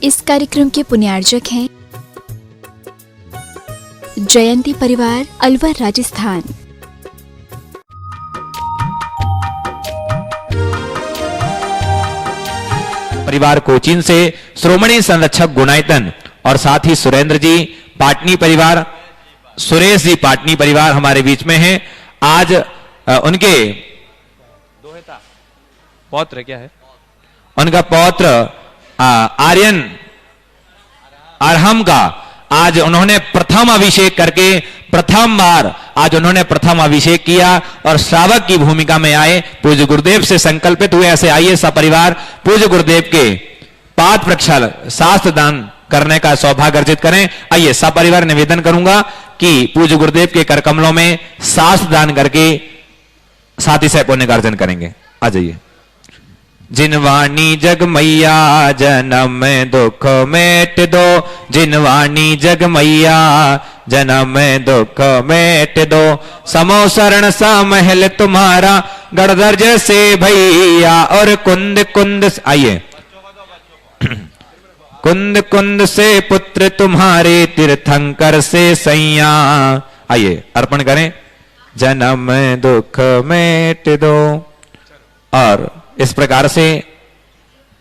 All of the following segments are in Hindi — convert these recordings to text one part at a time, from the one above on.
इस कार्यक्रम के पुण्यार्जक हैं जयंती परिवार, अलवर, राजस्थान। परिवार कोचीन से श्रोमणी संरक्षक गुणायतन और साथ ही सुरेंद्र जी पाटनी परिवार, सुरेश जी पाटनी परिवार हमारे बीच में हैं। आज उनके पौत्र क्या है, उनका पौत्र आर्यन अरहम का आज उन्होंने प्रथम अभिषेक करके प्रथम बार आज उन्होंने प्रथम अभिषेक किया और श्रावक की भूमिका में आए। पूज्य गुरुदेव से संकल्पित हुए। ऐसे आइए सपरिवार पूज्य गुरुदेव के पाद प्रक्षाल शास्त्र दान करने का सौभाग्य अर्जित करें। आइए सपरिवार निवेदन करूंगा कि पूज्य गुरुदेव के कर कमलों में शास्त्र दान करके साथ ही से पुण्य का अर्जन करेंगे। आ जाइए। जिनवाणी जग मैया जन्म दुख मेट दो, जिनवाणी जग मैया जन्म दुख मेट दो, समो शरण सा महल तुम्हारा गढ़दर्ज से भैया, और कुंद कुंद आइए कुंद कुंद से पुत्र तुम्हारे तीर्थंकर से सैया। आइए अर्पण करें। जन्म दुख मेट दो। और इस प्रकार से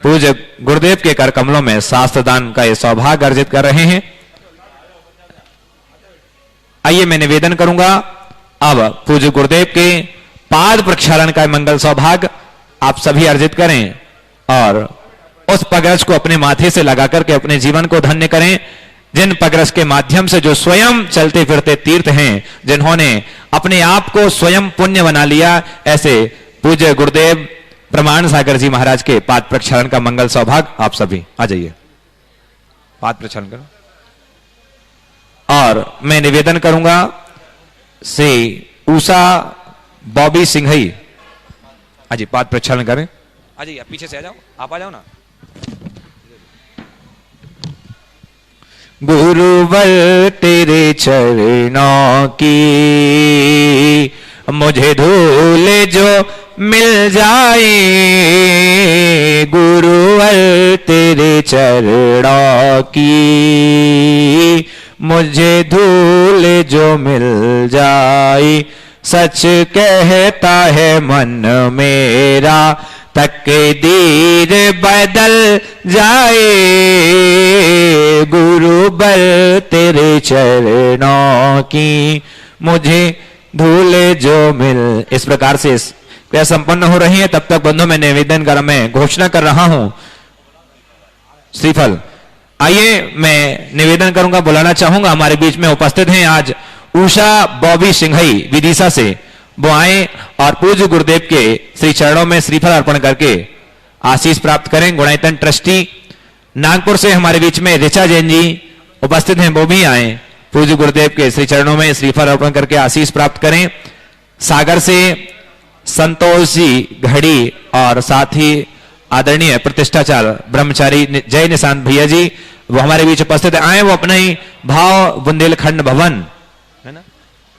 पूज्य गुरुदेव के कर कमलों में शास्त्र दान का ये सौभाग्य अर्जित कर रहे हैं। आइए मैं निवेदन करूंगा अब पूज्य गुरुदेव के पाद प्रक्षालन का मंगल सौभाग्य आप सभी अर्जित करें और उस पगरज को अपने माथे से लगा करके अपने जीवन को धन्य करें। जिन पगरज के माध्यम से जो स्वयं चलते फिरते तीर्थ हैं, जिन्होंने अपने आप को स्वयं पुण्य बना लिया, ऐसे पूज्य गुरुदेव प्रमाण सागर जी महाराज के पाद प्रक्षालन का मंगल सौभाग्य आप सभी आ जाइए, पाद प्रक्षालन करो। और मैं निवेदन करूंगा से उषा बॉबी सिंघई अजी पाद प्रक्षालन करें। आ जाइए, पीछे से आ जाओ, आप आ जाओ ना। गुरुवर तेरे चरणों की मुझे धूल जो मिल जाए, गुरुवर तेरे चरणों की मुझे धूल जो मिल जाए, सच कहता है मन मेरा तकदीर बदल जाए, गुरुवर तेरे चरणों की मुझे धूल जो मिल। इस प्रकार से क्रिया संपन्न हो रही है। तब तक बंधु मैं निवेदन कर मैं घोषणा कर रहा हूं श्रीफल। आइए मैं निवेदन करूंगा, बुलाना चाहूंगा हमारे बीच में उपस्थित हैं आज उषा बॉबी सिंघई विदिशा से। वो आए और पूज्य गुरुदेव के श्री चरणों में श्रीफल अर्पण करके आशीष प्राप्त करें। गुणायतन ट्रस्टी नागपुर से हमारे बीच में ऋचा जैन जी उपस्थित हैं, वो भी आए पूज्य गुरुदेव के श्री चरणों में श्रीफल अर्पण करके आशीष प्राप्त करें। सागर से संतोष जी घड़ी और साथ ही आदरणीय प्रतिष्ठाचार ब्रह्मचारी जय निशांत भैया जी वो हमारे बीच उपस्थित आए। वो अपना ही भाव बुंदेलखंड भवन है ना,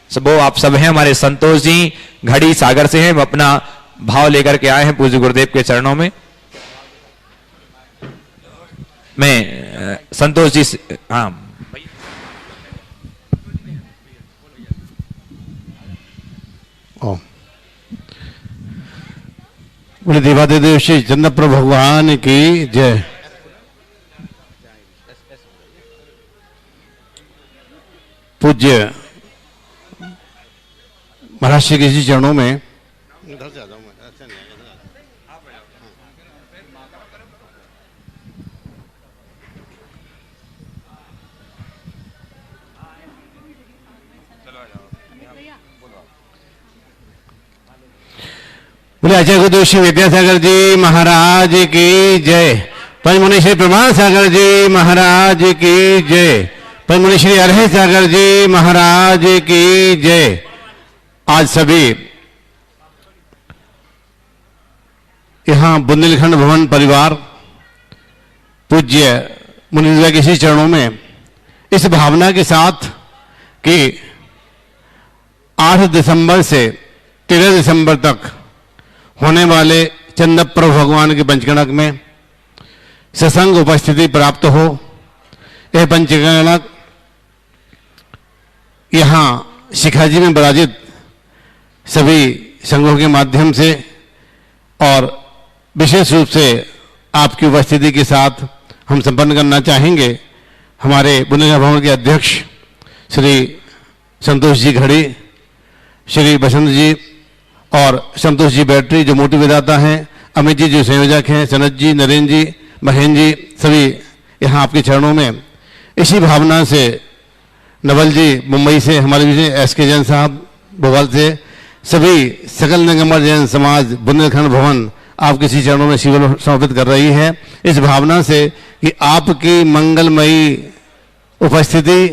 सब वो आप सब हैं हमारे संतोष जी घड़ी सागर से हैं, वो अपना भाव लेकर के आए हैं पूज्य गुरुदेव के चरणों में। मैं संतोष जी हाँ बोले देवादिदेव श्री चंद्रप्रभु भगवान की जय। पूज्य महाराज श्री के जी चरणों में इधर से आ जाऊं मैं, अच्छा नहीं बोले आचार्य गुरुदेव श्री विद्यासागर जी महाराज की जय। पंचमुनि श्री प्रमाण सागर जी महाराज की जय। पंचमुनि श्री अरह सागर जी महाराज की जय। आज सभी यहां बुंदेलखंड भवन परिवार पूज्य मुनिंद्र के श्री चरणों में इस भावना के साथ कि 8 दिसंबर से 13 दिसंबर तक होने वाले चंद्रप्रभु भगवान के पंचकणक में सत्संग उपस्थिति प्राप्त हो। यह पंचगणक यहाँ शिखाजी में विराजित सभी संघों के माध्यम से और विशेष रूप से आपकी उपस्थिति के साथ हम संपन्न करना चाहेंगे। हमारे बुंदेलखंड भवन के अध्यक्ष श्री संतोष जी घड़ी, श्री बसंत जी और संतोष जी बैटरी जो मोटिव विदाता हैं, अमित जी जो संयोजक हैं, सनत जी, नरेंद्र जी, महेंद्र जी, सभी यहाँ आपके चरणों में इसी भावना से, नवल जी मुंबई से, हमारे भी एस.के. जैन साहब भोपाल से, सभी सकल निगमर जैन समाज बुंदेलखंड भवन आपके इसी चरणों में शिविर समर्पित कर रही है, इस भावना से कि आपकी मंगलमयी उपस्थिति,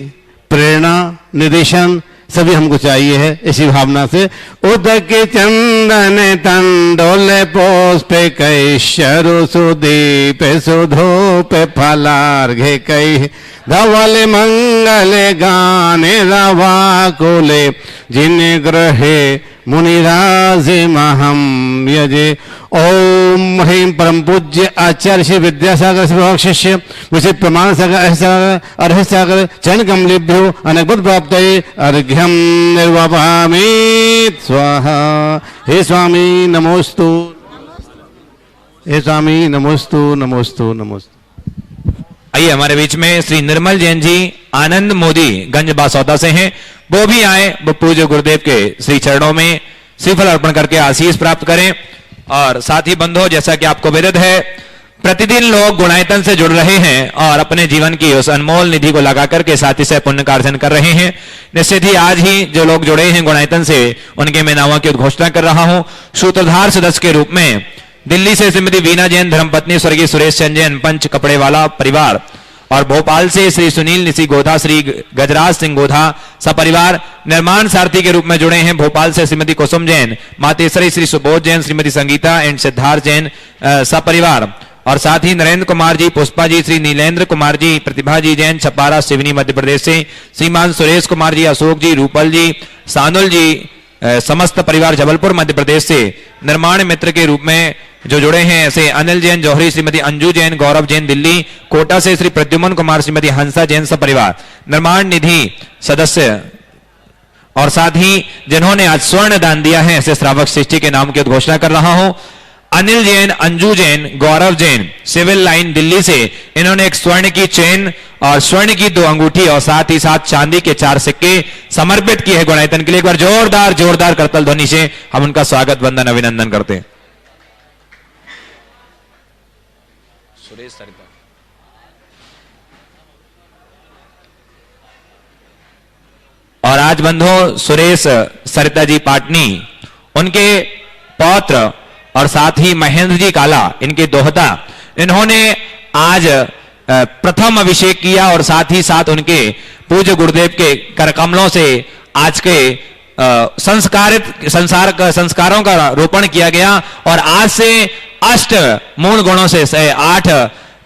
प्रेरणा, निर्देशन सभी हमको चाहिए है। इसी भावना से उदक चंदन तंडोले पुष्पे कैशरु सुदीप सुधूप फलार्घे कै धवल मंगल गाने रवा कुले जिन ग्रहे मुनिराज महम यजे। ओम ह्रीं परम पूज्य आचार्य श्री विद्यासागर श्री शिष्य विषय प्रमाण सागर अर्ह सागर चैन कमलेभ्यो अनगुण प्राप्त अर्घ्यम निर्वापयामि स्वाहा। हे स्वामी नमोस्तु, हे स्वामी नमोस्तु नमोस्तु नमोस्तु। आइए हमारे बीच में श्री निर्मल जैन जी आनंद मोदी गंज बासौदा से हैं, वो भी आए, वो पूज्य गुरुदेव के श्री चरणों में श्रीफल अर्पण करके आशीष प्राप्त करें। और साथ ही बंधुओं, जैसा कि आपको विदित है, प्रतिदिन लोग गुणायतन से जुड़ रहे हैं और अपने जीवन की उस अनमोल निधि को लगा करके साथ ही से पुण्य का अर्जन कर रहे हैं। निश्चित ही आज ही जो लोग जुड़े हैं गुणायतन से, उनके मैं नामों की उद्घोषणा कर रहा हूं। सूत्रधार सदस्य के रूप में दिल्ली से श्रीमती वीना जैन धर्मपत्नी स्वर्गीय सुरेश चंद जैन पंच कपड़ेवाला परिवार, और भोपाल से श्री सुनील निसी गोधा, श्री गजराज सिंह गोधा सपरिवार निर्माण सारथी के रूप में जुड़े हैं। भोपाल से श्रीमती कुसुम जैन, मातेश्वरी श्री सुबोध जैन, श्रीमती संगीता एंड सिद्धार्थ जैन सपरिवार, और साथ ही नरेंद्र कुमार जी, पुष्पा जी, श्री नीलेंद्र कुमार जी, प्रतिभा जी जैन छपारा सिवनी मध्य प्रदेश से, श्रीमान सुरेश कुमार जी, अशोक जी, रूपल जी, सानुल जी समस्त परिवार जबलपुर मध्य प्रदेश से निर्माण मित्र के रूप में जो जुड़े हैं, ऐसे अनिल जैन जौहरी, श्रीमती अंजू जैन, गौरव जैन दिल्ली, कोटा से श्री प्रद्युमन कुमार, श्रीमती हंसा जैन सपरिवार निर्माण निधि सदस्य, और साथ ही जिन्होंने आज स्वर्ण दान दिया है, ऐसे श्रावक सृष्टि के नाम की घोषणा कर रहा हूं। अनिल जैन, अंजू जैन, गौरव जैन सिविल लाइन दिल्ली से, इन्होंने एक स्वर्ण की चेन और स्वर्ण की 2 अंगूठी और साथ ही साथ चांदी के 4 सिक्के समर्पित किए हैं गुणायतन के लिए। एक बार जोरदार जोरदार करतल ध्वनि से हम उनका स्वागत वंदन अभिनंदन करते हैं। सुरेश सरिता, और आज बंधु सुरेश सरिता जी पाटनी, उनके पौत्र और साथ ही महेंद्र जी काला, इनके दोहता, इन्होंने आज प्रथम अभिषेक किया और साथ ही साथ उनके पूज्य गुरुदेव के करकमलों से आज के संस्कारों का रोपण किया गया। और आज से 8 मूल गुणों से 8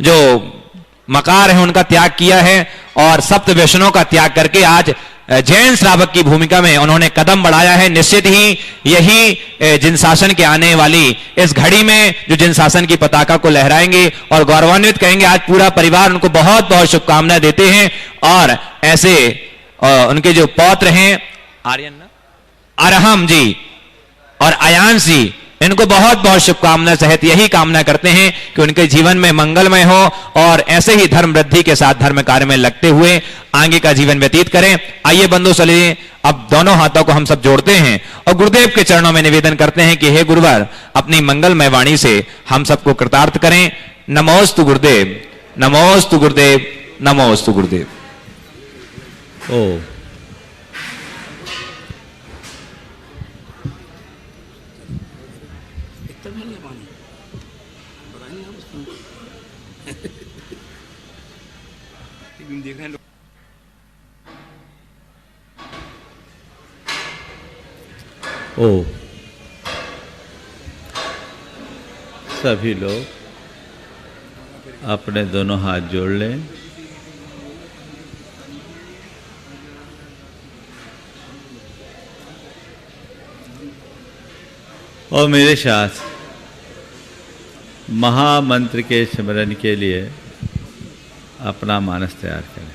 जो मकार है उनका त्याग किया है और सप्त व्यसनों का त्याग करके आज जैन श्रावक की भूमिका में उन्होंने कदम बढ़ाया है। निश्चित ही यही जिन शासन के आने वाली इस घड़ी में जो जिन शासन की पताका को लहराएंगे और गौरवान्वित करेंगे। आज पूरा परिवार उनको बहुत बहुत शुभकामनाएं देते हैं। और ऐसे उनके जो पौत्र हैं आर्यन, अरहम जी और अयांश जी, इनको बहुत बहुत शुभकामनाएं सहित यही कामना करते हैं कि उनके जीवन में मंगलमय हो और ऐसे ही धर्म वृद्धि के साथ धर्म कार्य में लगते हुए आगे का जीवन व्यतीत करें। आइए बंधु चलिए अब दोनों हाथों को हम सब जोड़ते हैं और गुरुदेव के चरणों में निवेदन करते हैं कि हे गुरुवर, अपनी मंगलमय वाणी से हम सबको कृतार्थ करें। नमोस्तु गुरुदेव, नमोस्तु गुरुदेव, नमोस्तु गुरुदेव। ओ ओ सभी लोग अपने दोनों हाथ जोड़ लें और मेरे साथ महामंत्र के स्मरण के लिए अपना मानस तैयार करें।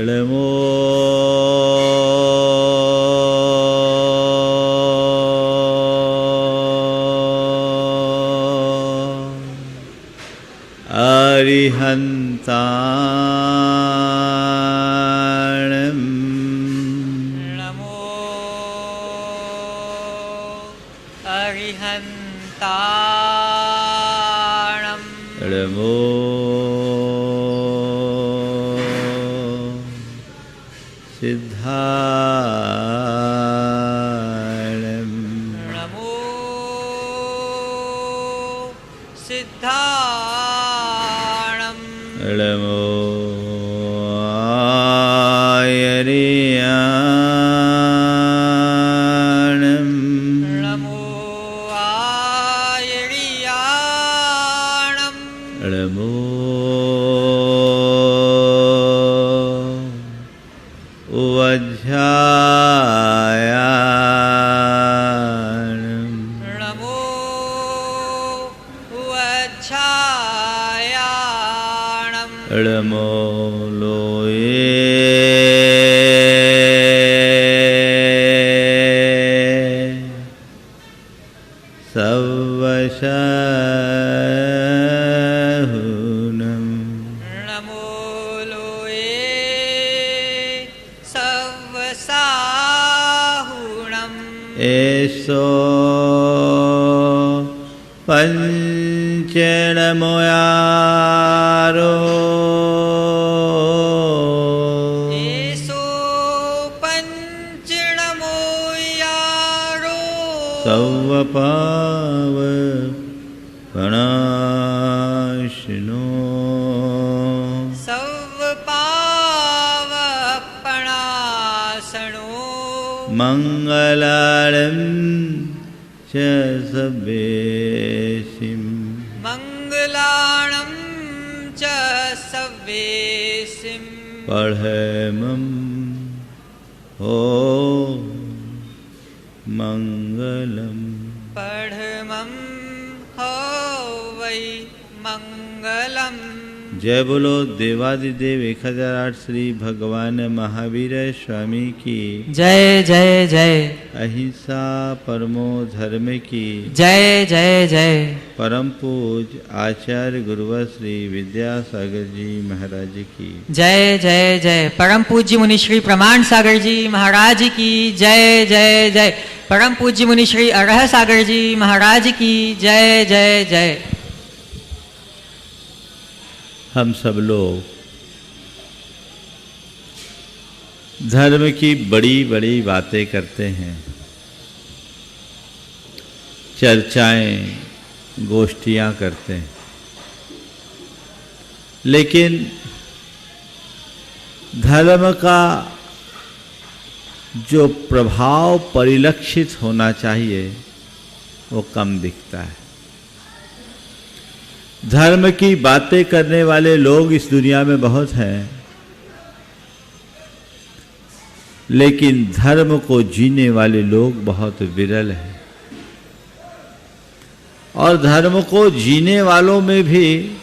नमो अरिहन्ताणं नमो अरिहन्ताणं नमो सिद्धाणं नमो सिद्धाणं नमो आयर्याणं नमो आयर्याणं नमो वज्झायाणं नमो वज्झायाणं नमो लोये सवशहुनं नमो लोये सवसाहुणं एषो पञ्चनमोयारो एषो पञ्चणमोयारो सवपावपणाशिनो सवपावपणासनो मङ्गलालं च सवेशिं मङ्गलाणं च सवेसिं पढमं हो मङ्गलम् पढमं हो वै मङ्गलम्। जय बोलो देवादिदेव 1008 श्री भगवान महावीर स्वामी की जय जय जय अहिंसा परमो धर्म की जय जय जय। परम पूज आचार्य गुरुवर श्री विद्यासागर जी महाराज की जय जय जय। परम पूज्य मुनि श्री प्रमाण सागर जी महाराज की जय जय जय। परम पूज्य मुनि श्री अरह सागर जी महाराज की जय जय जय। हम सब लोग धर्म की बड़ी बड़ी बातें करते हैं, चर्चाएं गोष्ठियां करते हैं, लेकिन धर्म का जो प्रभाव परिलक्षित होना चाहिए वो कम दिखता है। धर्म की बातें करने वाले लोग इस दुनिया में बहुत हैं, लेकिन धर्म को जीने वाले लोग बहुत विरल हैं। और धर्म को जीने वालों में भी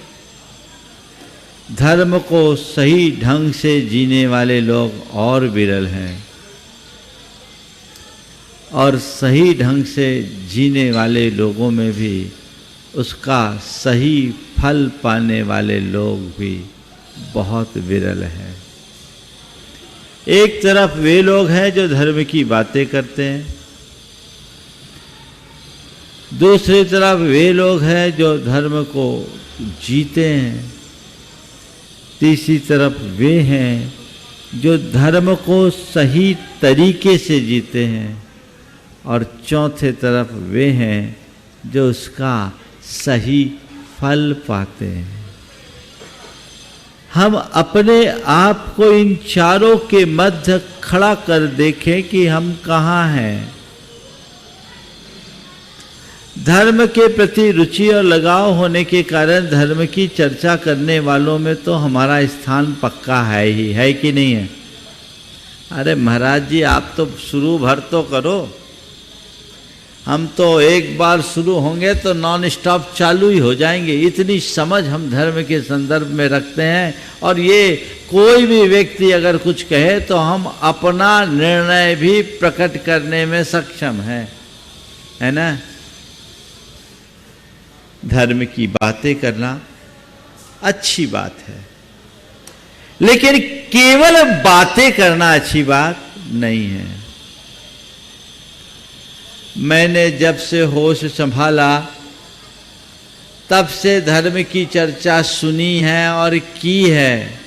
धर्म को सही ढंग से जीने वाले लोग और विरल हैं, और सही ढंग से जीने वाले लोगों में भी उसका सही फल पाने वाले लोग भी बहुत विरल हैं। एक तरफ वे लोग हैं जो धर्म की बातें करते हैं, दूसरी तरफ वे लोग हैं जो धर्म को जीते हैं, तीसरी तरफ वे हैं जो धर्म को सही तरीके से जीते हैं, और चौथे तरफ वे हैं जो उसका सही फल पाते हैं। हम अपने आप को इन चारों के मध्य खड़ा कर देखें कि हम कहाँ हैं। धर्म के प्रति रुचि और लगाव होने के कारण धर्म की चर्चा करने वालों में तो हमारा स्थान पक्का है ही, है कि नहीं है? अरे महाराज जी, आप तो शुरू भर तो करो। हम तो एक बार शुरू होंगे तो नॉन स्टॉप चालू ही हो जाएंगे। इतनी समझ हम धर्म के संदर्भ में रखते हैं, और ये कोई भी व्यक्ति अगर कुछ कहे तो हम अपना निर्णय भी प्रकट करने में सक्षम है ना? धर्म की बातें करना अच्छी बात है, लेकिन केवल बातें करना अच्छी बात नहीं है। मैंने जब से होश संभाला तब से धर्म की चर्चा सुनी है और की है,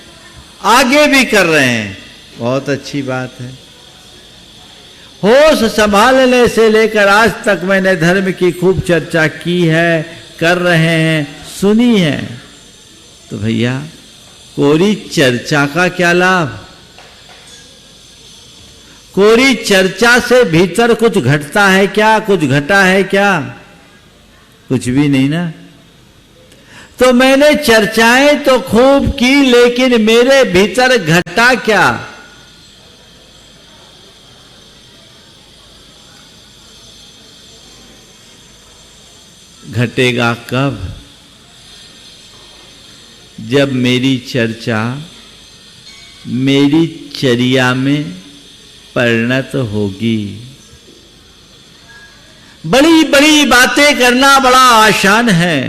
आगे भी कर रहे हैं, बहुत अच्छी बात है। होश संभालने से लेकर आज तक मैंने धर्म की खूब चर्चा की है, कर रहे हैं, सुनी है। तो भैया, कोरी चर्चा का क्या लाभ? कोरी चर्चा से भीतर कुछ घटता है क्या? कुछ घटा है क्या? कुछ भी नहीं ना। तो मैंने चर्चाएं तो खूब की, लेकिन मेरे भीतर घटा क्या? घटेगा कब? जब मेरी चर्चा मेरी चर्या में परिणत होगी। बड़ी बड़ी बातें करना बड़ा आसान है,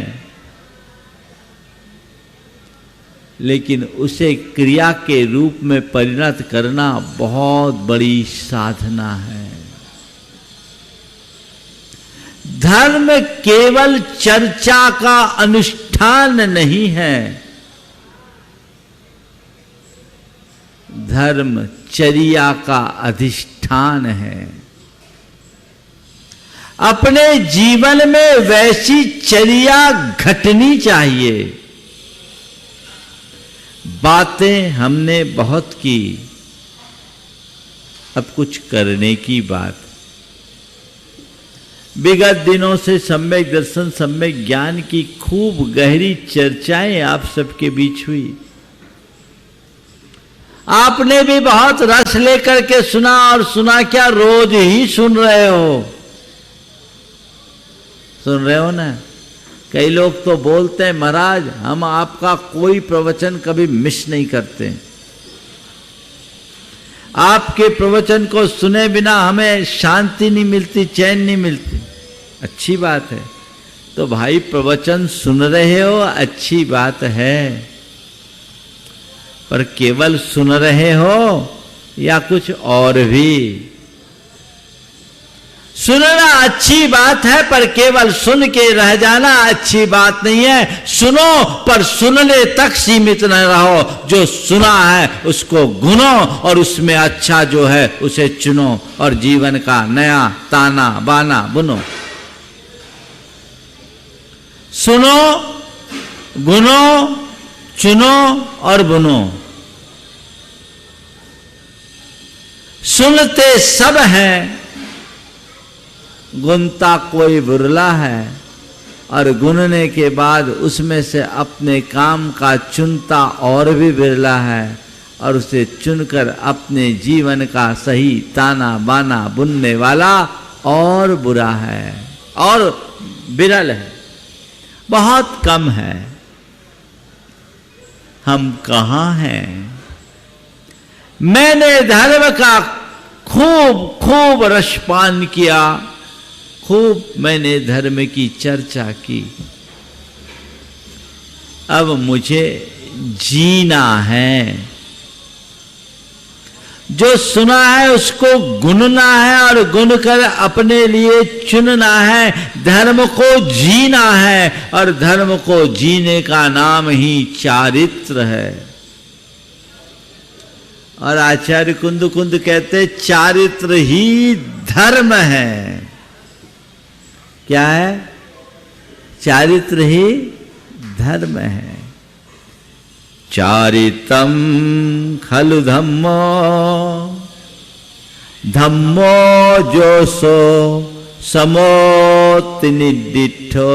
लेकिन उसे क्रिया के रूप में परिणत करना बहुत बड़ी साधना है। धर्म केवल चर्चा का अनुष्ठान नहीं है, धर्म चर्या का अधिष्ठान है। अपने जीवन में वैसी चर्या घटनी चाहिए। बातें हमने बहुत की, अब कुछ करने की बात। विगत दिनों से सम्यक दर्शन, सम्यक ज्ञान की खूब गहरी चर्चाएं आप सबके बीच हुई। आपने भी बहुत रस लेकर के सुना, और सुना क्या, रोज ही सुन रहे हो। सुन रहे हो ना? कई लोग तो बोलते हैं, महाराज हम आपका कोई प्रवचन कभी मिस नहीं करते, आपके प्रवचन को सुने बिना हमें शांति नहीं मिलती, चैन नहीं मिलती। अच्छी बात है। तो भाई, प्रवचन सुन रहे हो, अच्छी बात है, पर केवल सुन रहे हो या कुछ और भी? सुनना अच्छी बात है, पर केवल सुन के रह जाना अच्छी बात नहीं है। सुनो, पर सुनने तक सीमित न रहो। जो सुना है उसको गुनो, और उसमें अच्छा जो है उसे चुनो, और जीवन का नया ताना बाना बुनो। सुनो, गुनो, चुनो और बुनो। सुनते सब हैं, गुनता कोई बुरला है, और गुनने के बाद उसमें से अपने काम का चुनता और भी बिरला है, और उसे चुनकर अपने जीवन का सही ताना बाना बुनने वाला और बुरा है, और बिरल है, बहुत कम है। हम कहाँ हैं? मैंने धर्म का खूब खूब रसपान किया, खूब मैंने धर्म की चर्चा की। अब मुझे जीना है। जो सुना है उसको गुनना है, और गुन कर अपने लिए चुनना है। धर्म को जीना है, और धर्म को जीने का नाम ही चारित्र है। और आचार्य कुंद कुंद कहते, चारित्र ही धर्म है। क्या है? चारित्र ही धर्म है। चारितम खलु धम्मो, धम्मो जो सो समो तिनि डिठो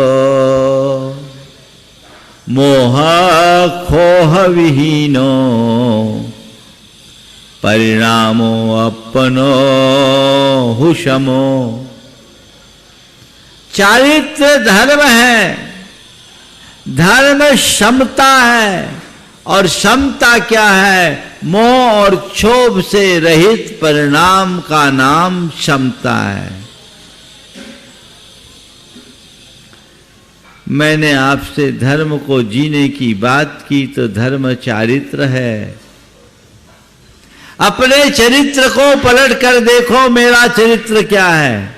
मोह खोह विहीनो परिणामो अपनो हुशमो। चारित्र धर्म है, धर्म क्षमता है, और क्षमता क्या है? मोह और क्षोभ से रहित परिणाम का नाम क्षमता है। मैंने आपसे धर्म को जीने की बात की तो धर्म चारित्र है। अपने चरित्र को पलट कर देखो, मेरा चरित्र क्या है?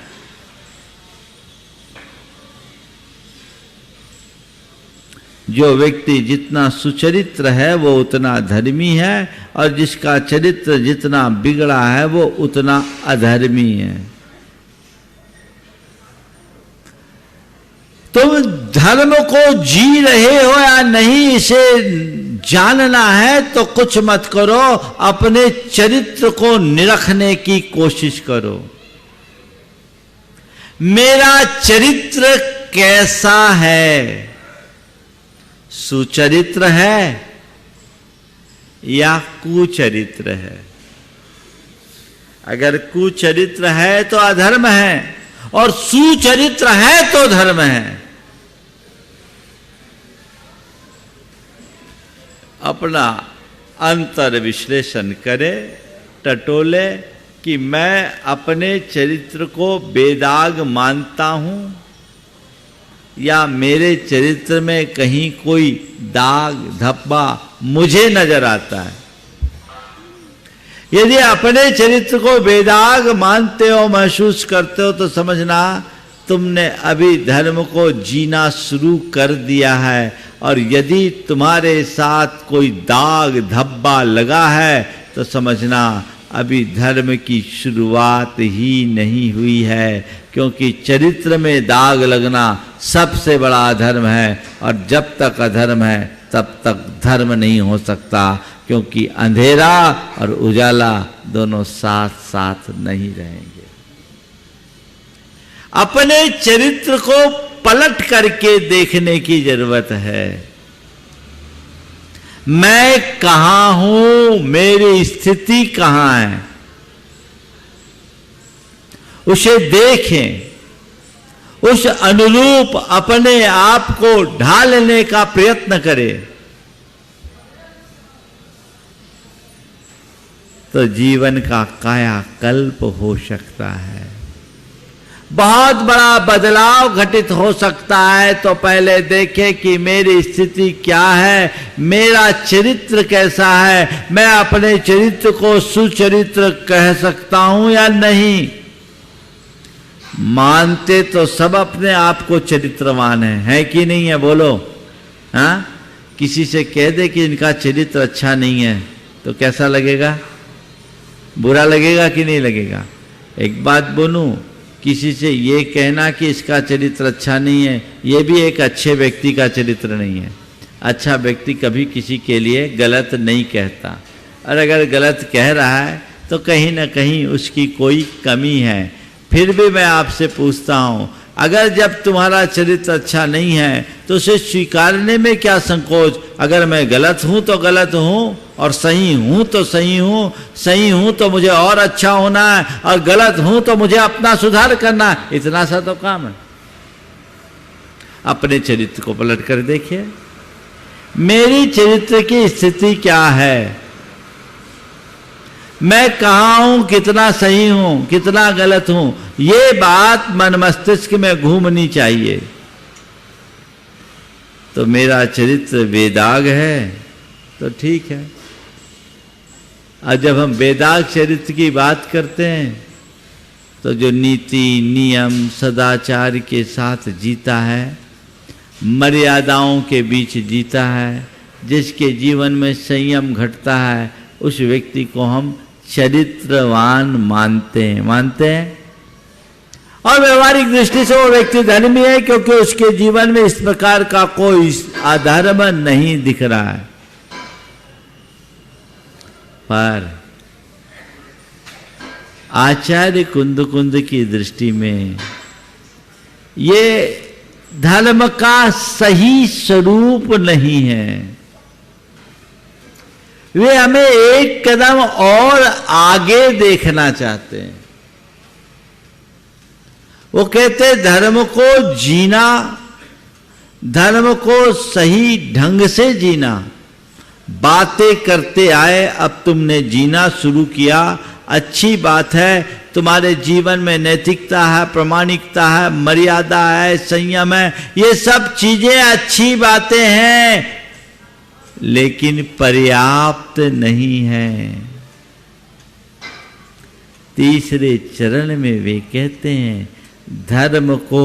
जो व्यक्ति जितना सुचरित्र है वो उतना धर्मी है, और जिसका चरित्र जितना बिगड़ा है वो उतना अधर्मी है। तुम धर्म को जी रहे हो या नहीं, इसे जानना है तो कुछ मत करो, अपने चरित्र को निरखने की कोशिश करो। मेरा चरित्र कैसा है? सुचरित्र है या कुचरित्र है? अगर कुचरित्र है तो अधर्म है, और सुचरित्र है तो धर्म है। अपना अंतर विश्लेषण करे, टटोले कि मैं अपने चरित्र को बेदाग मानता हूं या मेरे चरित्र में कहीं कोई दाग धब्बा मुझे नजर आता है। यदि अपने चरित्र को बेदाग मानते हो, महसूस करते हो, तो समझना तुमने अभी धर्म को जीना शुरू कर दिया है। और यदि तुम्हारे साथ कोई दाग धब्बा लगा है तो समझना अभी धर्म की शुरुआत ही नहीं हुई है, क्योंकि चरित्र में दाग लगना सबसे बड़ा अधर्म है, और जब तक अधर्म है तब तक धर्म नहीं हो सकता, क्योंकि अंधेरा और उजाला दोनों साथ साथ नहीं रहेंगे। अपने चरित्र को पलट करके देखने की जरूरत है। मैं कहां हूं, मेरी स्थिति कहां है, उसे देखें, उस अनुरूप अपने आप को ढालने का प्रयत्न करें, तो जीवन का कायाकल्प हो सकता है। बहुत बड़ा बदलाव घटित हो सकता है। तो पहले देखें कि मेरी स्थिति क्या है, मेरा चरित्र कैसा है, मैं अपने चरित्र को सुचरित्र कह सकता हूं या नहीं। मानते तो सब अपने आप को चरित्रवान है कि नहीं है? बोलो। हाँ, किसी से कह दे कि इनका चरित्र अच्छा नहीं है तो कैसा लगेगा? बुरा लगेगा कि नहीं लगेगा? एक बात बोलूं, किसी से ये कहना कि इसका चरित्र अच्छा नहीं है, ये भी एक अच्छे व्यक्ति का चरित्र नहीं है। अच्छा व्यक्ति कभी किसी के लिए गलत नहीं कहता, और अगर गलत कह रहा है तो कहीं ना कहीं उसकी कोई कमी है। फिर भी मैं आपसे पूछता हूं, अगर जब तुम्हारा चरित्र अच्छा नहीं है तो उसे स्वीकारने में क्या संकोच? अगर मैं गलत हूं तो गलत हूं, और सही हूं तो सही हूं, सही हूं तो मुझे और अच्छा होना है, और गलत हूं तो मुझे अपना सुधार करना है। इतना सा तो काम है। अपने चरित्र को पलट कर देखिए, मेरी चरित्र की स्थिति क्या है, मैं कहां हूं, कितना सही हूं, कितना गलत हूं, ये बात मन मस्तिष्क में घूमनी चाहिए। तो मेरा चरित्र बेदाग है तो ठीक है। और जब हम बेदाग चरित्र की बात करते हैं तो जो नीति नियम सदाचार के साथ जीता है, मर्यादाओं के बीच जीता है, जिसके जीवन में संयम घटता है, उस व्यक्ति को हम चरित्रवान मानते हैं। और व्यवहारिक दृष्टि से वो व्यक्ति धर्मी है, क्योंकि उसके जीवन में इस प्रकार का कोई अधर्म नहीं दिख रहा है। पर आचार्य कुंद की दृष्टि में ये धर्म का सही स्वरूप नहीं है। वे हमें एक कदम और आगे देखना चाहते हैं। वो कहते धर्म को जीना, धर्म को सही ढंग से जीना। बातें करते आए, अब तुमने जीना शुरू किया, अच्छी बात है। तुम्हारे जीवन में नैतिकता है, प्रामाणिकता है, मर्यादा है, संयम है, ये सब चीजें अच्छी बातें हैं, लेकिन पर्याप्त नहीं है। तीसरे चरण में वे कहते हैं धर्म को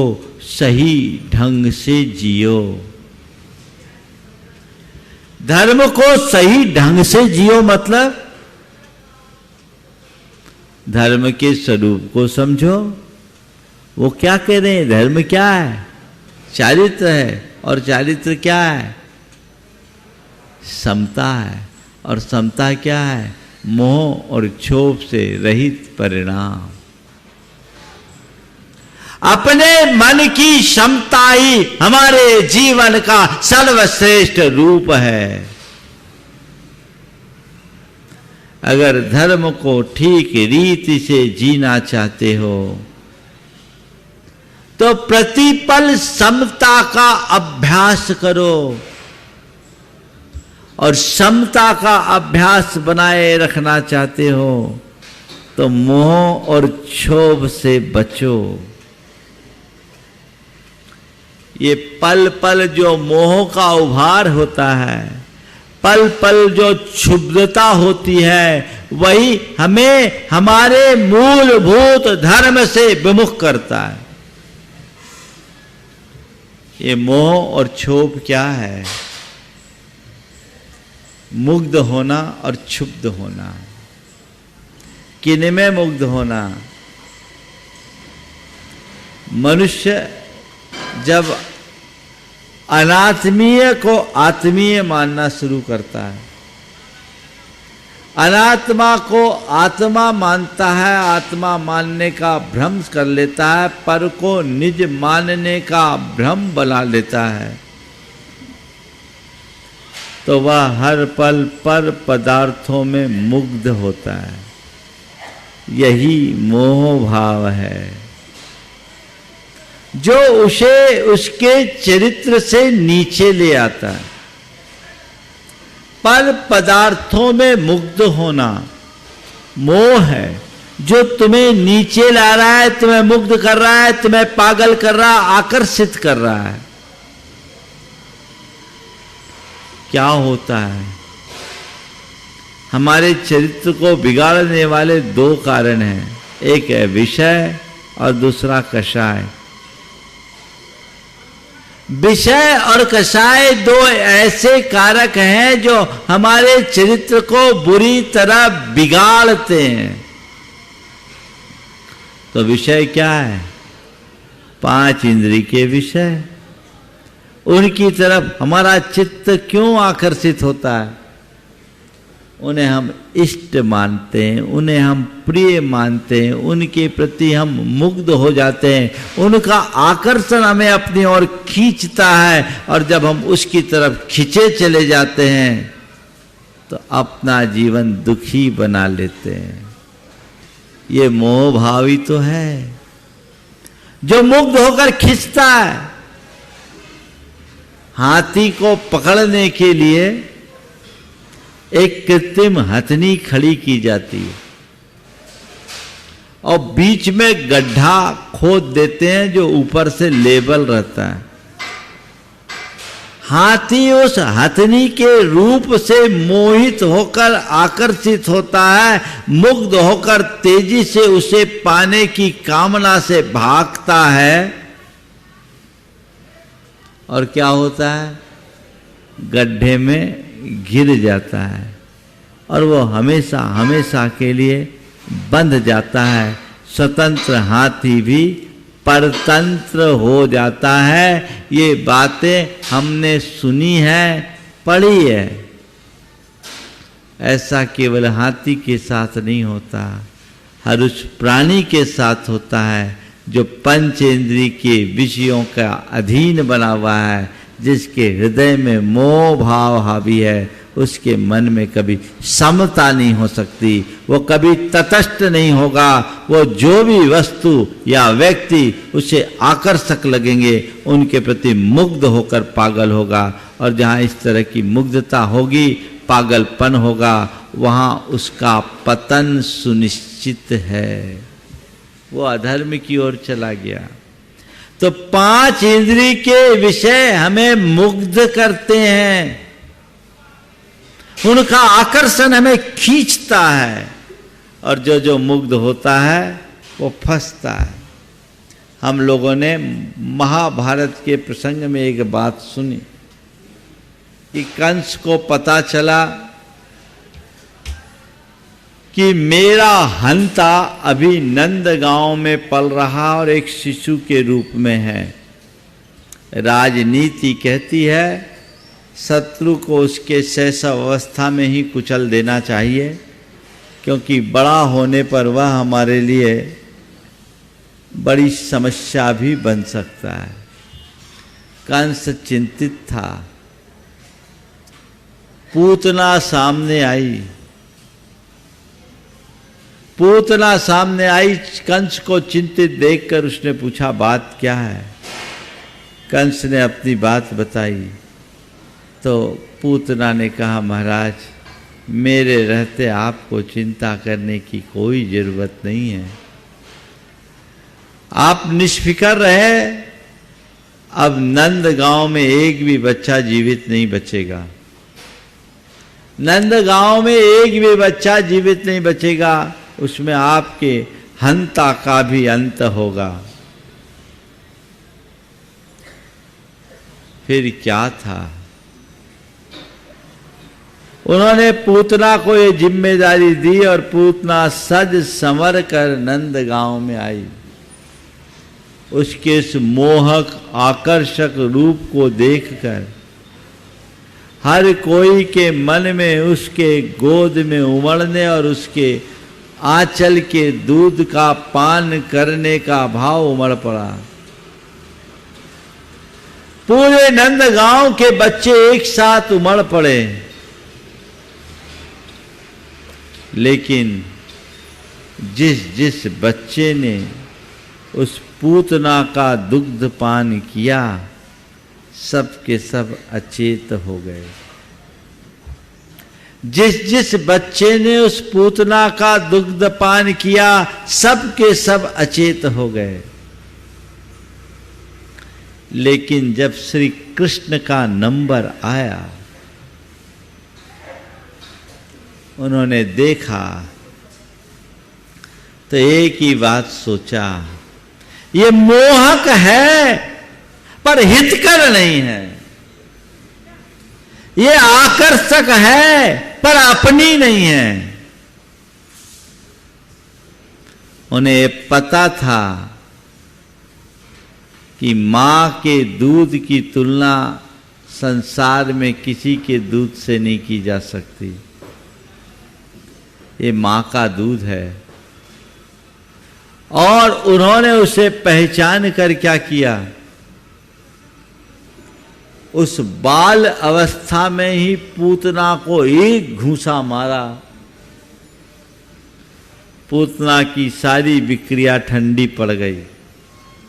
सही ढंग से जियो। धर्म को सही ढंग से जियो मतलब धर्म के स्वरूप को समझो। वो क्या कह रहे हैं? धर्म क्या है? चारित्र है। और चारित्र क्या है? समता है। और समता क्या है? मोह और क्षोभ से रहित परिणाम। अपने मन की क्षमता ही हमारे जीवन का सर्वश्रेष्ठ रूप है। अगर धर्म को ठीक रीति से जीना चाहते हो तो प्रतिपल समता का अभ्यास करो। और समता का अभ्यास बनाए रखना चाहते हो तो मोह और क्षोभ से बचो। ये पल पल जो मोह का उभार होता है, पल पल जो क्षुब्धता होती है, वही हमें हमारे मूलभूत धर्म से विमुख करता है। ये मोह और क्षोभ क्या है? मुग्ध होना और क्षुब्ध होना। किनमें मुग्ध होना? मनुष्य जब अनात्मीय को आत्मीय मानना शुरू करता है, अनात्मा को आत्मा मानता है, आत्मा मानने का भ्रम कर लेता है, पर को निज मानने का भ्रम बना लेता है, तो वह हर पल पर पदार्थों में मुग्ध होता है। यही मोह भाव है जो उसे उसके चरित्र से नीचे ले आता है। पर पदार्थों में मुग्ध होना मोह है जो तुम्हें नीचे ला रहा है, तुम्हें मुग्ध कर रहा है, तुम्हें पागल कर रहा है, आकर्षित कर रहा है। क्या होता है? हमारे चरित्र को बिगाड़ने वाले दो कारण हैं, एक है विषय और दूसरा कषाय। विषय और कषाय दो ऐसे कारक हैं जो हमारे चरित्र को बुरी तरह बिगाड़ते हैं। तो विषय क्या है? 5 इंद्रिय के विषय। उनकी तरफ हमारा चित्त क्यों आकर्षित होता है? उन्हें हम इष्ट मानते हैं, उन्हें हम प्रिय मानते हैं, उनके प्रति हम मुग्ध हो जाते हैं, उनका आकर्षण हमें अपनी ओर खींचता है। और जब हम उसकी तरफ खींचे चले जाते हैं तो अपना जीवन दुखी बना लेते हैं। ये मोह भावी तो है जो मुग्ध होकर खींचता है। हाथी को पकड़ने के लिए एक कृत्रिम हथनी खड़ी की जाती है और बीच में गड्ढा खोद देते हैं जो ऊपर से लेबल रहता है। हाथी उस हथनी के रूप से मोहित होकर आकर्षित होता है, मुग्ध होकर तेजी से उसे पाने की कामना से भागता है। और क्या होता है? गड्ढे में गिर जाता है और वो हमेशा हमेशा के लिए बंध जाता है। स्वतंत्र हाथी भी परतंत्र हो जाता है। ये बातें हमने सुनी है, पढ़ी है। ऐसा केवल हाथी के साथ नहीं होता, हर उस प्राणी के साथ होता है जो पंचेंद्रिय के विषयों का अधीन बना हुआ है, जिसके हृदय में मोह भाव हावी है, उसके मन में कभी समता नहीं हो सकती, वो कभी तटस्थ नहीं होगा। वो जो भी वस्तु या व्यक्ति उसे आकर्षक लगेंगे, उनके प्रति मुग्ध होकर पागल होगा। और जहाँ इस तरह की मुग्धता होगी, पागलपन होगा, वहाँ उसका पतन सुनिश्चित है, वो अधर्म की ओर चला गया। तो 5 इंद्रिय के विषय हमें मुग्ध करते हैं, उनका आकर्षण हमें खींचता है, और जो जो मुग्ध होता है वो फंसता है। हम लोगों ने महाभारत के प्रसंग में एक बात सुनी कि कंस को पता चला कि मेरा हंता अभी नंदगांव में पल रहा और एक शिशु के रूप में है। राजनीति कहती है शत्रु को उसके शैशवावस्था में ही कुचल देना चाहिए, क्योंकि बड़ा होने पर वह हमारे लिए बड़ी समस्या भी बन सकता है। कंस चिंतित था। पूतना सामने आई, पूतना सामने आई, कंस को चिंतित देखकर उसने पूछा, बात क्या है? कंस ने अपनी बात बताई तो पूतना ने कहा, महाराज मेरे रहते आपको चिंता करने की कोई जरूरत नहीं है, आप निष्फिकर रहे। अब नंदगांव में एक भी बच्चा जीवित नहीं बचेगा, नंदगांव में एक भी बच्चा जीवित नहीं बचेगा, उसमें आपके हंता का भी अंत होगा। फिर क्या था? उन्होंने पूतना को ये जिम्मेदारी दी और पूतना सज संवर कर नंदगांव में आई। उसके इस मोहक आकर्षक रूप को देखकर हर कोई के मन में उसके गोद में उमड़ने और उसके आंचल के दूध का पान करने का भाव उमड़ पड़ा। पूरे नंदगांव के बच्चे एक साथ उमड़ पड़े, लेकिन जिस जिस बच्चे ने उस पूतना का दुग्ध पान किया, सब के सब अचेत हो गए। जिस जिस बच्चे ने उस पूतना का दुग्ध पान किया, सब के सब अचेत हो गए। लेकिन जब श्री कृष्ण का नंबर आया, उन्होंने देखा तो एक ही बात सोचा, ये मोहक है पर हितकर नहीं है, ये आकर्षक है पर अपनी नहीं है। उन्हें पता था कि मां के दूध की तुलना संसार में किसी के दूध से नहीं की जा सकती। ये मां का दूध है, और उन्होंने उसे पहचान कर क्या किया, उस बाल अवस्था में ही पूतना को एक घूंसा मारा। पूतना की सारी विक्रिया ठंडी पड़ गई।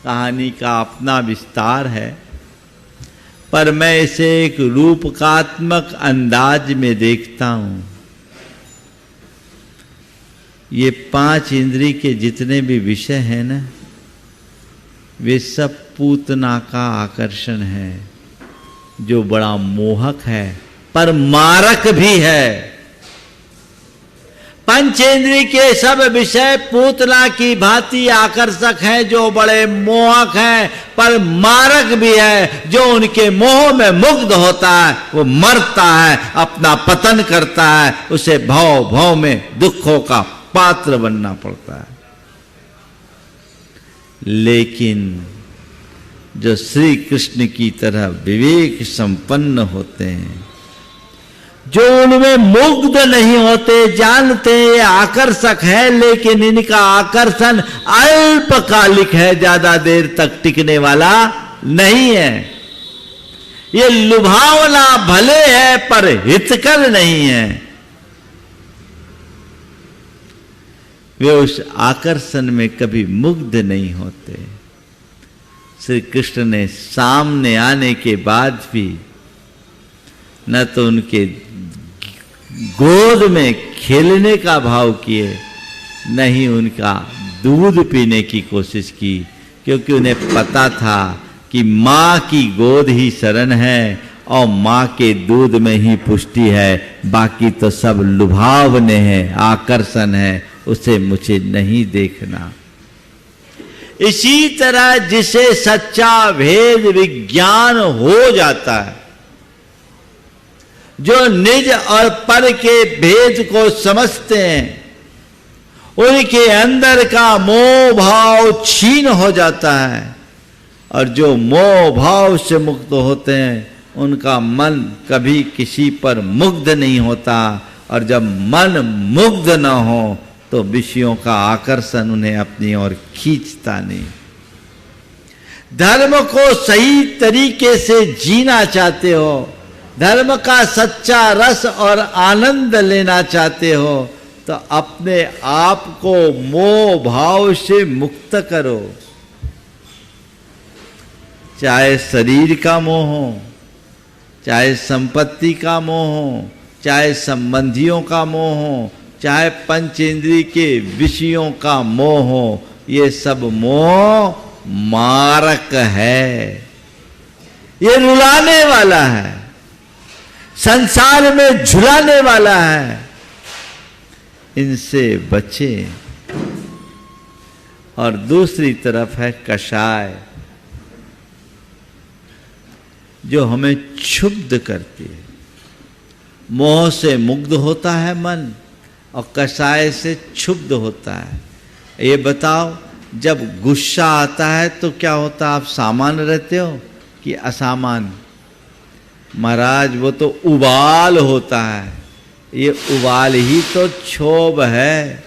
कहानी का अपना विस्तार है, पर मैं इसे एक रूपकात्मक अंदाज में देखता हूं। ये 5 इंद्रिय के जितने भी विषय हैं ना, वे सब पूतना का आकर्षण है, जो बड़ा मोहक है पर मारक भी है। पंचेंद्रिय के सब विषय पूतना की भांति आकर्षक हैं, जो बड़े मोहक हैं पर मारक भी है। जो उनके मोह में मुग्ध होता है वो मरता है, अपना पतन करता है, उसे भव भव में दुखों का पात्र बनना पड़ता है। लेकिन जो श्री कृष्ण की तरह विवेक संपन्न होते हैं, जो उनमें मुग्ध नहीं होते, जानते ये आकर्षक है, लेकिन इनका आकर्षण अल्पकालिक है, ज्यादा देर तक टिकने वाला नहीं है। ये लुभावना भले है पर हितकर नहीं है। वे उस आकर्षण में कभी मुग्ध नहीं होते। श्री कृष्ण ने सामने आने के बाद भी न तो उनके गोद में खेलने का भाव किए, न ही उनका दूध पीने की कोशिश की, क्योंकि उन्हें पता था कि माँ की गोद ही शरण है और माँ के दूध में ही पुष्टि है, बाकी तो सब लुभावने हैं, आकर्षण है, उसे मुझे नहीं देखना। इसी तरह जिसे सच्चा भेद विज्ञान हो जाता है, जो निज और पर के भेद को समझते हैं, उनके अंदर का मोह भाव छीन हो जाता है, और जो मोह भाव से मुक्त होते हैं उनका मन कभी किसी पर मुग्ध नहीं होता, और जब मन मुग्ध न हो तो विषयों का आकर्षण उन्हें अपनी ओर खींचता नहीं। धर्म को सही तरीके से जीना चाहते हो, धर्म का सच्चा रस और आनंद लेना चाहते हो, तो अपने आप को मोह भाव से मुक्त करो। चाहे शरीर का मोह हो, चाहे संपत्ति का मोह हो, चाहे संबंधियों का मोह हो, चाहे पंचेंद्रिय के विषयों का मोह हो, ये सब मोह मारक है, ये रुलाने वाला है, संसार में झुलाने वाला है। इनसे बचें। और दूसरी तरफ है कषाय, जो हमें क्षुब्ध करती है। मोह से मुग्ध होता है मन, और कषाय से क्षुब्ध होता है। ये बताओ, जब गुस्सा आता है तो क्या होता है? आप सामान्य रहते हो कि असामान्य? महाराज वो तो उबाल होता है। ये उबाल ही तो क्षोभ है।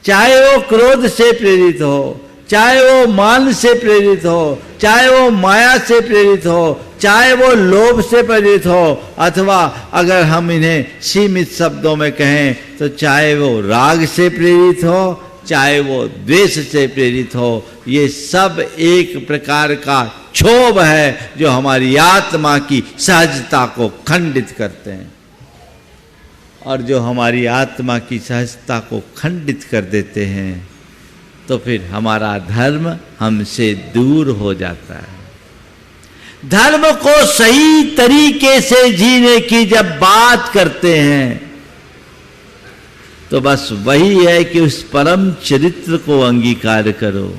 चाहे वो क्रोध से प्रेरित हो, चाहे वो मान से प्रेरित हो, चाहे वो माया से प्रेरित हो, चाहे वो लोभ से प्रेरित हो, अथवा अगर हम इन्हें सीमित शब्दों में कहें तो चाहे वो राग से प्रेरित हो, चाहे वो द्वेष से प्रेरित हो, ये सब एक प्रकार का क्षोभ है जो हमारी आत्मा की सहजता को खंडित करते हैं। और जो हमारी आत्मा की सहजता को खंडित कर देते हैं तो फिर हमारा धर्म हमसे दूर हो जाता है। धर्म को सही तरीके से जीने की जब बात करते हैं तो बस वही है कि उस परम चरित्र को अंगीकार करो,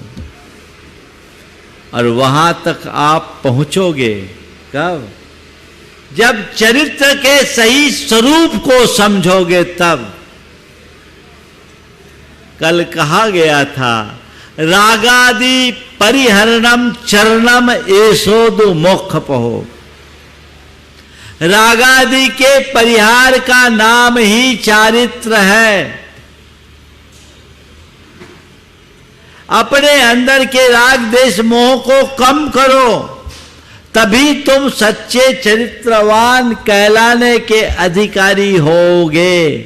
और वहां तक आप पहुंचोगे कब? जब चरित्र के सही स्वरूप को समझोगे तब। कल कहा गया था, रागादि परिहरणम चरणम एसोदु मोक्ष पहो। रागादि के परिहार का नाम ही चारित्र है। अपने अंदर के राग देश मोह को कम करो, तभी तुम सच्चे चरित्रवान कहलाने के अधिकारी होगे।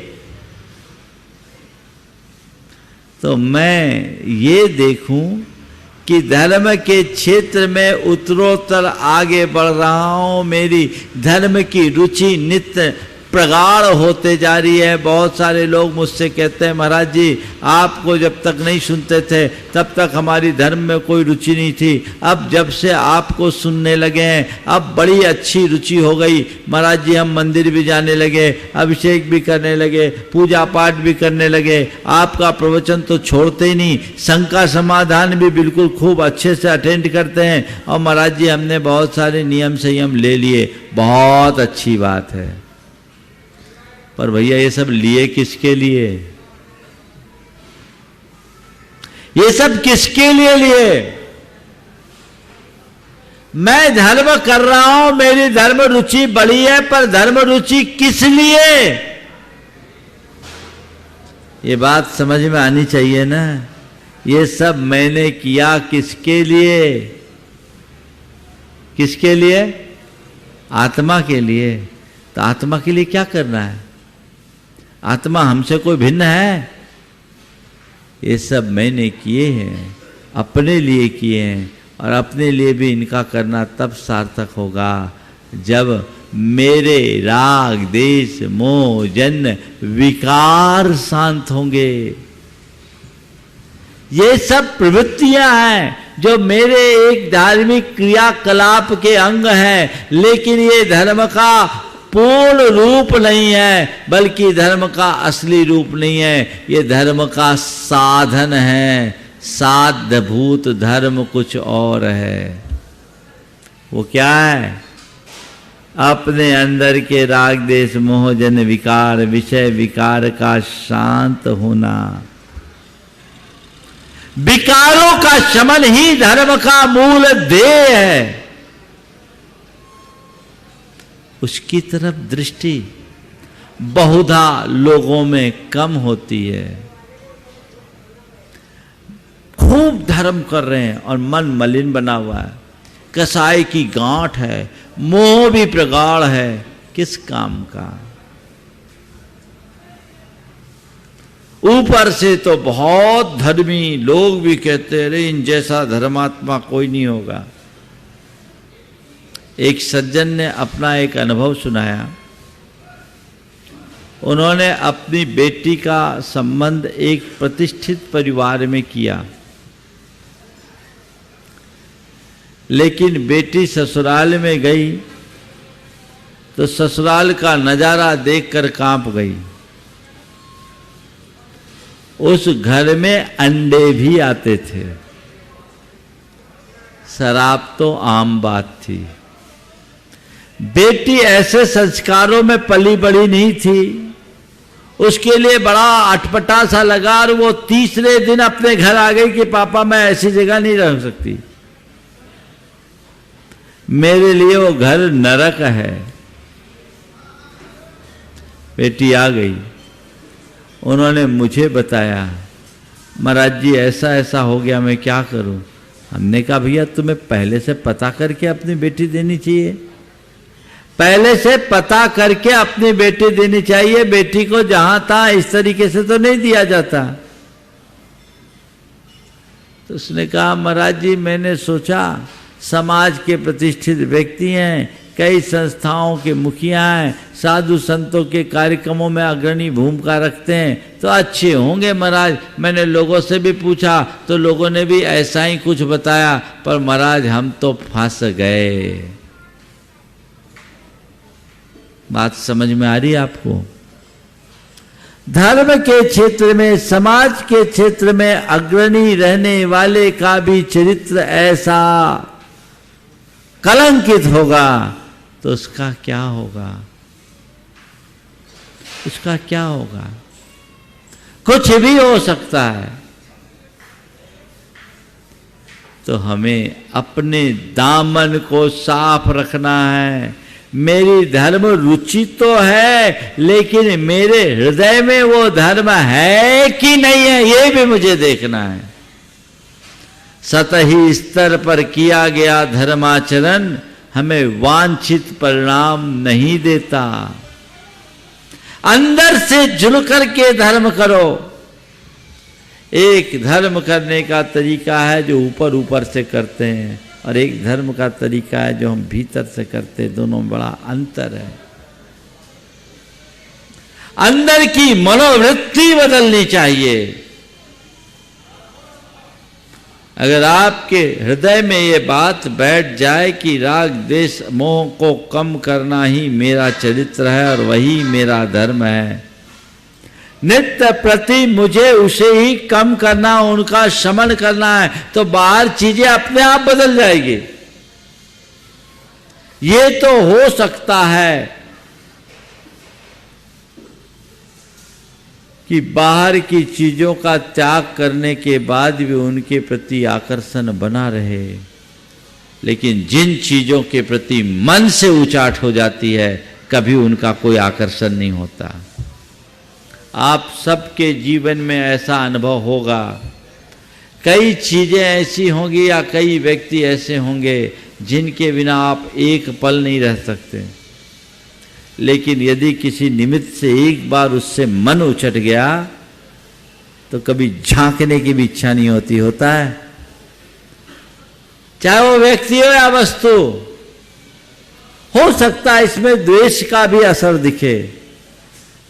तो मैं ये देखूं कि धर्म के क्षेत्र में उत्तरोत्तर आगे बढ़ रहा हूं, मेरी धर्म की रुचि नित्य प्रगाढ़ होते जा रही है। बहुत सारे लोग मुझसे कहते हैं, महाराज जी आपको जब तक नहीं सुनते थे तब तक हमारी धर्म में कोई रुचि नहीं थी, अब जब से आपको सुनने लगे हैं अब बड़ी अच्छी रुचि हो गई। महाराज जी हम मंदिर भी जाने लगे, अभिषेक भी करने लगे, पूजा पाठ भी करने लगे, आपका प्रवचन तो छोड़ते ही नहीं, शंका समाधान भी बिल्कुल खूब अच्छे से अटेंड करते हैं, और महाराज जी हमने बहुत सारे नियम संयम ले लिए। बहुत अच्छी बात है, पर भैया ये सब लिए किसके लिए? ये सब किसके लिए लिए? मैं धर्म कर रहा हूं, मेरी धर्म रुचि बड़ी है, पर धर्म रुचि किस लिए, ये बात समझ में आनी चाहिए ना। ये सब मैंने किया किसके लिए? किसके लिए? आत्मा के लिए। तो आत्मा के लिए क्या करना है? आत्मा हमसे कोई भिन्न है? ये सब मैंने किए हैं, अपने लिए किए हैं, और अपने लिए भी इनका करना तब सार्थक होगा जब मेरे राग देश मोह जन्य विकार शांत होंगे। ये सब प्रवृत्तियां हैं जो मेरे एक धार्मिक क्रियाकलाप के अंग हैं, लेकिन ये धर्म का पूर्ण रूप नहीं है, बल्कि धर्म का असली रूप नहीं है। ये धर्म का साधन है। साध्यभूत धर्म कुछ और है। वो क्या है? अपने अंदर के राग देश मोह जन्य विकार, विषय विकार का शांत होना। विकारों का शमन ही धर्म का मूल ध्येय है। उसकी तरफ दृष्टि बहुधा लोगों में कम होती है। खूब धर्म कर रहे हैं और मन मलिन बना हुआ है, कसाई की गांठ है, मोह भी प्रगाढ़ है, किस काम का? ऊपर से तो बहुत धर्मी लोग भी कहते हैं, इन जैसा धर्मात्मा कोई नहीं होगा। एक सज्जन ने अपना एक अनुभव सुनाया। उन्होंने अपनी बेटी का संबंध एक प्रतिष्ठित परिवार में किया, लेकिन बेटी ससुराल में गई तो ससुराल का नजारा देखकर कांप गई। उस घर में अंडे भी आते थे, शराब तो आम बात थी। बेटी ऐसे संस्कारों में पली बड़ी नहीं थी, उसके लिए बड़ा अटपटा सा लगा और वो तीसरे दिन अपने घर आ गई कि पापा मैं ऐसी जगह नहीं रह सकती, मेरे लिए वो घर नरक है। बेटी आ गई, उन्होंने मुझे बताया, महाराज जी ऐसा ऐसा हो गया, मैं क्या करूं? हमने कहा भैया तुम्हें पहले से पता करके अपनी बेटी देनी चाहिए, पहले से पता करके अपनी बेटी देनी चाहिए। बेटी को जहां था इस तरीके से तो नहीं दिया जाता। तो उसने कहा महाराज जी मैंने सोचा समाज के प्रतिष्ठित व्यक्ति हैं, कई संस्थाओं के मुखिया हैं, साधु संतों के कार्यक्रमों में अग्रणी भूमिका रखते हैं, तो अच्छे होंगे महाराज। मैंने लोगों से भी पूछा तो लोगों ने भी ऐसा ही कुछ बताया, पर महाराज हम तो फंस गए। बात समझ में आ रही है आपको? धर्म के क्षेत्र में, समाज के क्षेत्र में अग्रणी रहने वाले का भी चरित्र ऐसा कलंकित होगा तो उसका क्या होगा? उसका क्या होगा? कुछ भी हो सकता है। तो हमें अपने दामन को साफ रखना है। मेरी धर्म रुचि तो है, लेकिन मेरे हृदय में वो धर्म है कि नहीं है, ये भी मुझे देखना है। सतही स्तर पर किया गया धर्माचरण हमें वांछित परिणाम नहीं देता। अंदर से जुड़ करके धर्म करो। एक धर्म करने का तरीका है जो ऊपर ऊपर से करते हैं, और एक धर्म का तरीका है जो हम भीतर से करते हैं। दोनों में बड़ा अंतर है। अंदर की मनोवृत्ति बदलनी चाहिए। अगर आपके हृदय में ये बात बैठ जाए कि राग देश मोह को कम करना ही मेरा चरित्र है और वही मेरा धर्म है, नित्य प्रति मुझे उसे ही कम करना, उनका शमन करना है, तो बाहर चीजें अपने आप बदल जाएगी। ये तो हो सकता है कि बाहर की चीजों का त्याग करने के बाद भी उनके प्रति आकर्षण बना रहे, लेकिन जिन चीजों के प्रति मन से उचाट हो जाती है कभी उनका कोई आकर्षण नहीं होता। आप सबके जीवन में ऐसा अनुभव होगा, कई चीजें ऐसी होंगी या कई व्यक्ति ऐसे होंगे जिनके बिना आप एक पल नहीं रह सकते, लेकिन यदि किसी निमित्त से एक बार उससे मन उचट गया तो कभी झांकने की भी इच्छा नहीं होती। होता है, चाहे वो व्यक्ति हो या वस्तु। हो सकता है इसमें द्वेष का भी असर दिखे,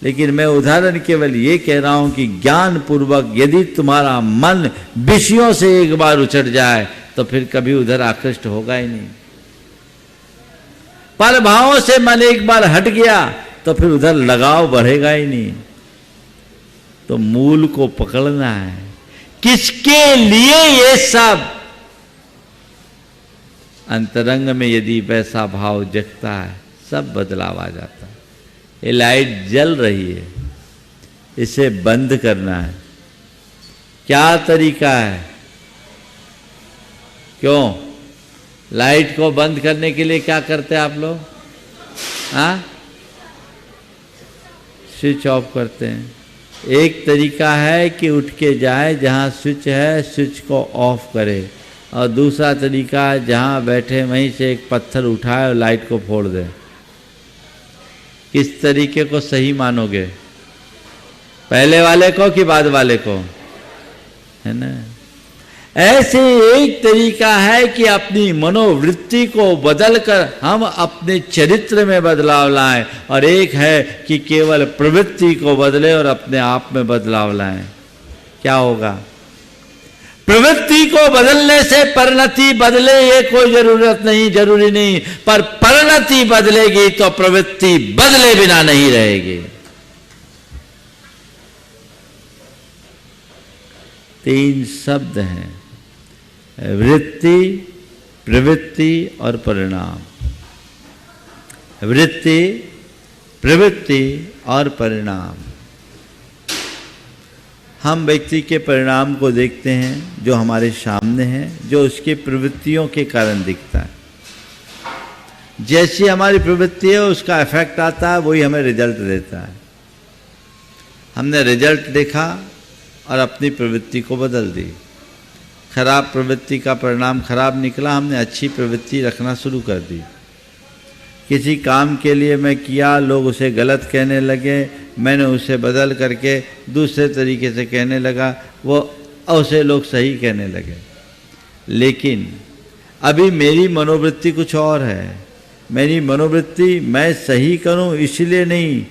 लेकिन मैं उदाहरण केवल ये कह रहा हूं कि ज्ञान पूर्वक यदि तुम्हारा मन विषयों से एक बार उचट जाए तो फिर कभी उधर आकृष्ट होगा ही नहीं। पर भावों से मन एक बार हट गया तो फिर उधर लगाव बढ़ेगा ही नहीं। तो मूल को पकड़ना है। किसके लिए ये सब? अंतरंग में यदि वैसा भाव जगता है सब बदलाव आ जाता है। ये लाइट जल रही है, इसे बंद करना है। क्या तरीका है? क्यों लाइट को बंद करने के लिए क्या करते हैं आप लोग? हाँ, स्विच ऑफ करते हैं। एक तरीका है कि उठ के जाए, जहाँ स्विच है स्विच को ऑफ करे, और दूसरा तरीका है जहाँ बैठे वहीं से एक पत्थर उठाए और लाइट को फोड़ दे। किस तरीके को सही मानोगे? पहले वाले को कि बाद वाले को? है ना? ऐसे एक तरीका है कि अपनी मनोवृत्ति को बदलकर हम अपने चरित्र में बदलाव लाएं, और एक है कि केवल प्रवृत्ति को बदले और अपने आप में बदलाव लाएं। क्या होगा? प्रवृत्ति को बदलने से परिणति बदले ये कोई जरूरी नहीं, पर परिणति बदलेगी तो प्रवृत्ति बदले बिना नहीं रहेगी। 3 शब्द हैं, वृत्ति, प्रवृत्ति और परिणाम। वृत्ति, प्रवृत्ति और परिणाम। हम व्यक्ति के परिणाम को देखते हैं जो हमारे सामने है, जो उसके प्रवृत्तियों के कारण दिखता है। जैसी हमारी प्रवृत्ति है उसका इफेक्ट आता है, वही हमें रिजल्ट देता है। हमने रिजल्ट देखा और अपनी प्रवृत्ति को बदल दी। खराब प्रवृत्ति का परिणाम खराब निकला, हमने अच्छी प्रवृत्ति रखना शुरू कर दी। किसी काम के लिए मैं किया, लोग उसे गलत कहने लगे, मैंने उसे बदल करके दूसरे तरीके से कहने लगा, वो उसे लोग सही कहने लगे। लेकिन अभी मेरी मनोवृत्ति कुछ और है। मेरी मनोवृत्ति मैं सही करूं इसलिए नहीं,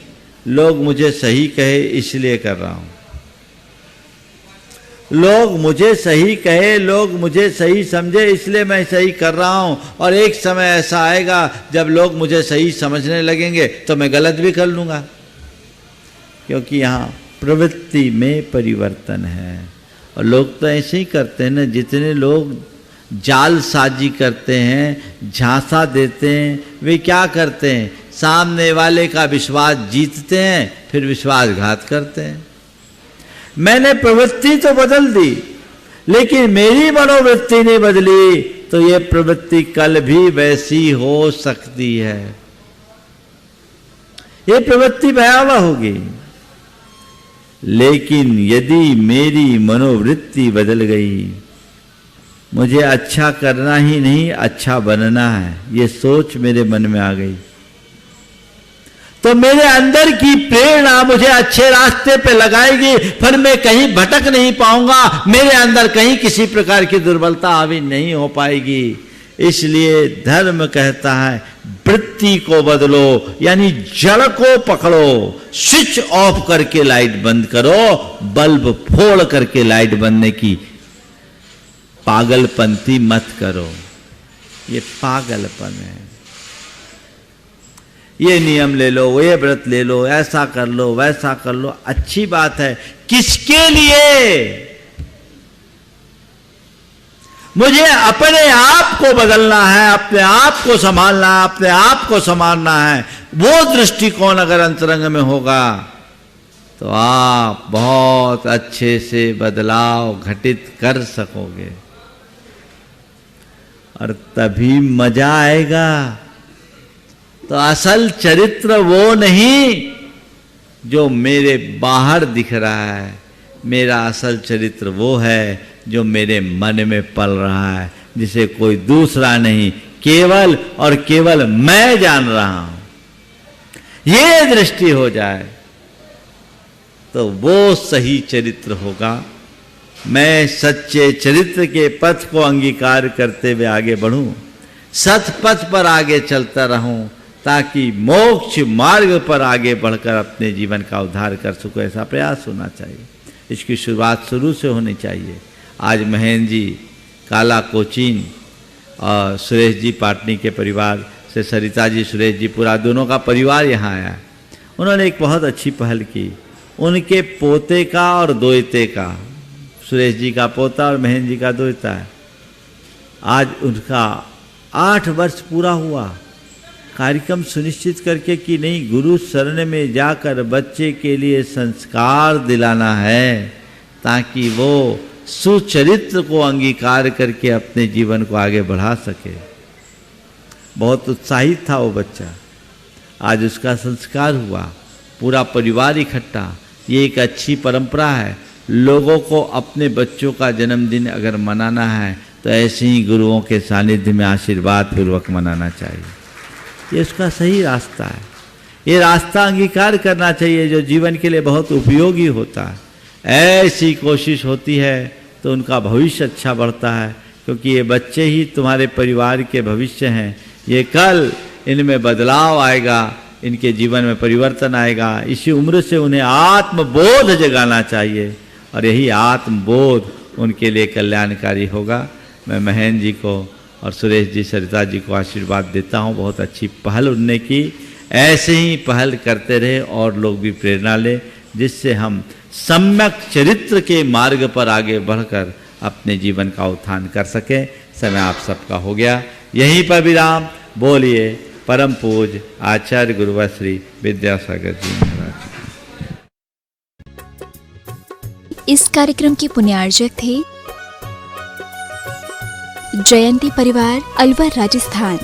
लोग मुझे सही कहे इसलिए कर रहा हूं। लोग मुझे सही कहे, लोग मुझे सही समझे इसलिए मैं सही कर रहा हूं। और एक समय ऐसा आएगा जब लोग मुझे सही समझने लगेंगे तो मैं गलत भी कर लूँगा, क्योंकि यहाँ प्रवृत्ति में परिवर्तन है। और लोग तो ऐसे ही करते हैं ना, जितने लोग जालसाजी करते हैं, झांसा देते हैं, वे क्या करते हैं? सामने वाले का विश्वास जीतते हैं, फिर विश्वासघात करते हैं। मैंने प्रवृत्ति तो बदल दी, लेकिन मेरी मनोवृत्ति नहीं बदली, तो ये प्रवृत्ति कल भी वैसी हो सकती है। ये प्रवृत्ति भयावह होगी। लेकिन यदि मेरी मनोवृत्ति बदल गई, मुझे अच्छा करना ही नहीं अच्छा बनना है, ये सोच मेरे मन में आ गई, तो मेरे अंदर की प्रेरणा मुझे अच्छे रास्ते पे लगाएगी, फिर मैं कहीं भटक नहीं पाऊंगा, मेरे अंदर कहीं किसी प्रकार की दुर्बलता हावी नहीं हो पाएगी। इसलिए धर्म कहता है वृत्ति को बदलो, यानी जड़ को पकड़ो। स्विच ऑफ करके लाइट बंद करो, बल्ब फोड़ करके लाइट बनने की पागलपंती मत करो। ये पागलपन है। ये नियम ले लो, ये व्रत ले लो, ऐसा कर लो, वैसा कर लो, अच्छी बात है। किसके लिए? मुझे अपने आप को बदलना है, अपने आप को संभालना है, अपने आप को संभालना है। वो दृष्टिकोण अगर अंतरंग में होगा तो आप बहुत अच्छे से बदलाव घटित कर सकोगे। और तभी मजा आएगा। तो असल चरित्र वो नहीं जो मेरे बाहर दिख रहा है, मेरा असल चरित्र वो है जो मेरे मन में पल रहा है, जिसे कोई दूसरा नहीं, केवल और केवल मैं जान रहा हूं। ये दृष्टि हो जाए तो वो सही चरित्र होगा। मैं सच्चे चरित्र के पथ को अंगीकार करते हुए आगे बढ़ूं, सत पथ पर आगे चलता रहूं, ताकि मोक्ष मार्ग पर आगे बढ़कर अपने जीवन का उद्धार कर सकूं। ऐसा प्रयास होना चाहिए। इसकी शुरुआत शुरू से होनी चाहिए। आज महेंद्र जी काला कोचीन और सुरेश जी पाटनी के परिवार से सरिता जी, सुरेश जी, पूरा दोनों का परिवार यहाँ आया। उन्होंने एक बहुत अच्छी पहल की। उनके पोते का और दोयते का, सुरेश जी का पोता और महेंद्र जी का दोयता है, आज उनका 8 वर्ष पूरा हुआ। कार्यक्रम सुनिश्चित करके कि नहीं, गुरु शरण में जाकर बच्चे के लिए संस्कार दिलाना है, ताकि वो सुचरित्र को अंगीकार करके अपने जीवन को आगे बढ़ा सके। बहुत उत्साहित था वो बच्चा। आज उसका संस्कार हुआ, पूरा परिवार इकट्ठा। ये एक अच्छी परंपरा है। लोगों को अपने बच्चों का जन्मदिन अगर मनाना है तो ऐसे ही गुरुओं के सानिध्य में आशीर्वाद पूर्वक मनाना चाहिए। ये उसका सही रास्ता है। ये रास्ता अंगीकार करना चाहिए जो जीवन के लिए बहुत उपयोगी होता है। ऐसी कोशिश होती है तो उनका भविष्य अच्छा बढ़ता है, क्योंकि ये बच्चे ही तुम्हारे परिवार के भविष्य हैं। ये कल इनमें बदलाव आएगा, इनके जीवन में परिवर्तन आएगा। इसी उम्र से उन्हें आत्मबोध जगाना चाहिए और यही आत्मबोध उनके लिए कल्याणकारी होगा। मैं महेंद्र जी को और सुरेश जी, सरिता जी को आशीर्वाद देता हूँ। बहुत अच्छी पहल उन्होंने की। ऐसे ही पहल करते रहे और लोग भी प्रेरणा लें, जिससे हम सम्यक चरित्र के मार्ग पर आगे बढ़कर अपने जीवन का उत्थान कर सकें। समय आप सबका हो गया। यहीं पर विराम। बोलिए परम पूज्य आचार्य गुरुवर श्री विद्यासागर जी महाराज। इस कार्यक्रम के पुण्यार्जक थे जयंती परिवार, अलवर, राजस्थान।